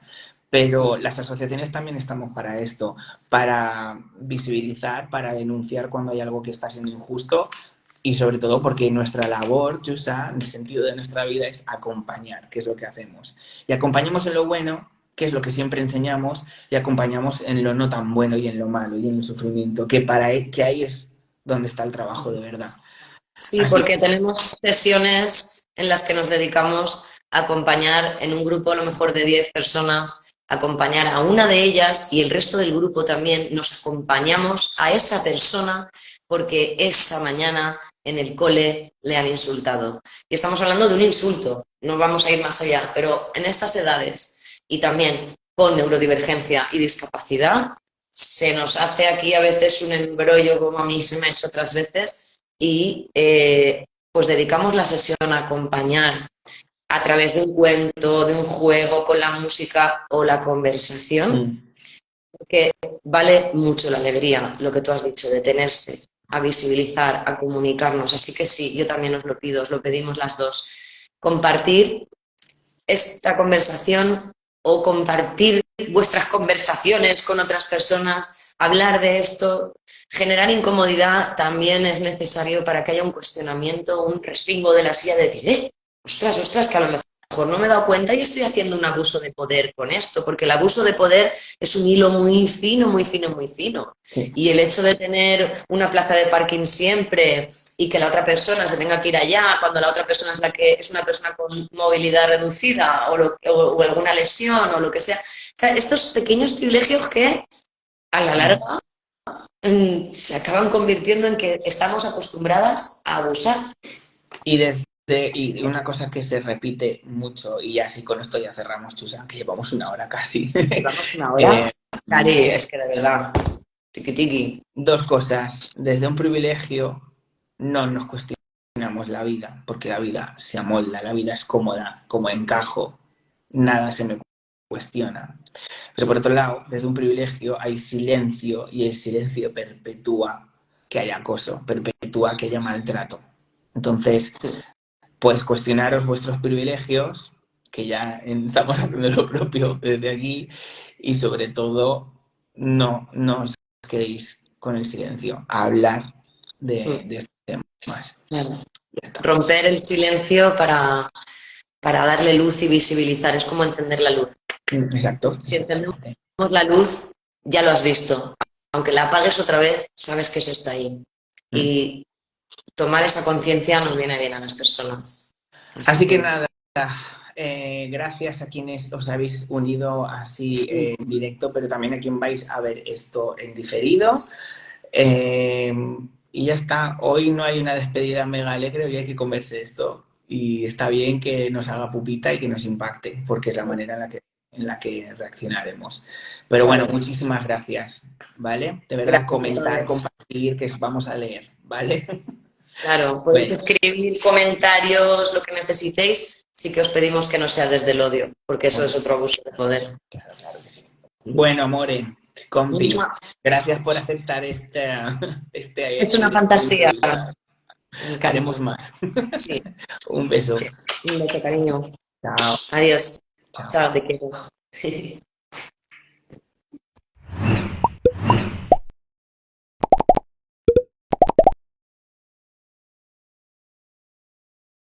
pero las asociaciones también estamos para esto, para visibilizar, para denunciar cuando hay algo que está siendo injusto y sobre todo porque nuestra labor, Chusa, en el sentido de nuestra vida es acompañar, que es lo que hacemos. Y acompañemos en lo bueno, que es lo que siempre enseñamos, y acompañamos en lo no tan bueno y en lo malo y en el sufrimiento, que ahí es donde está el trabajo de verdad. sí, Así porque que, tenemos sesiones en las que nos dedicamos a acompañar en un grupo a lo mejor de 10 personas, acompañar a una de ellas y el resto del grupo también nos acompañamos a esa persona porque esa mañana en el cole le han insultado. Y estamos hablando de un insulto, no vamos a ir más allá, pero en estas edades y también con neurodivergencia y discapacidad, se nos hace aquí a veces un embrollo como a mí se me ha hecho otras veces y pues dedicamos la sesión a acompañar a través de un cuento, de un juego con la música o la conversación, porque vale mucho la alegría, lo que tú has dicho, detenerse, a visibilizar, a comunicarnos. Así que sí, yo también os lo pido, os lo pedimos las dos. Compartir esta conversación o compartir vuestras conversaciones con otras personas, hablar de esto, generar incomodidad también es necesario para que haya un cuestionamiento, un respingo de la silla de decir, ostras, ostras, que a lo mejor no me he dado cuenta y estoy haciendo un abuso de poder con esto, porque el abuso de poder es un hilo muy fino, muy fino, muy fino. sí. Y el hecho de tener una plaza de parking siempre y que la otra persona se tenga que ir allá cuando la otra persona es la que es una persona con movilidad reducida o alguna lesión o lo que sea. O sea, estos pequeños privilegios que a la larga se acaban convirtiendo en que estamos acostumbradas a abusar. Y una cosa que se repite mucho, y así con esto ya cerramos, Chusa, que llevamos una hora casi. Llevamos una hora. Cari, es que de verdad, tiki tiki. Dos cosas. Desde un privilegio no nos cuestionamos la vida, porque la vida se amolda, la vida es cómoda, como encajo, nada se me cuestiona. Pero por otro lado, desde un privilegio hay silencio y el silencio perpetúa que haya acoso, perpetúa que haya maltrato. Entonces, pues cuestionaros vuestros privilegios, que ya estamos haciendo lo propio desde aquí, y sobre todo no os quedéis con el silencio, a hablar de estos temas. Claro. Ya está. Romper el silencio para darle luz y visibilizar, es como encender la luz. Exacto. Si encendemos la luz, ya lo has visto. Aunque la apagues otra vez, sabes que eso está ahí. Y tomar esa conciencia nos viene bien a las personas. Así que nada, gracias a quienes os habéis unido así sí. en directo, pero también a quien vais a ver esto en diferido. Y ya está, hoy no hay una despedida mega alegre, hoy hay que comerse esto. Y está bien que nos haga pupita y que nos impacte, porque es la manera en la que reaccionaremos. Pero bueno, muchísimas gracias, ¿vale? De verdad, Gracias. comentar, compartir, que vamos a leer, ¿vale? Claro, podéis Bueno, escribir comentarios, lo que necesitéis, sí que os pedimos que no sea desde el odio, porque eso es otro abuso de poder. claro, claro que sí. Bueno, amore, compi, ¡Mua! gracias por aceptar Es una directo fantasía. improvisado. Me encanta. Haremos más. Sí, Un beso. un beso, cariño. Chao. Adiós. Chao. Chao, te quiero.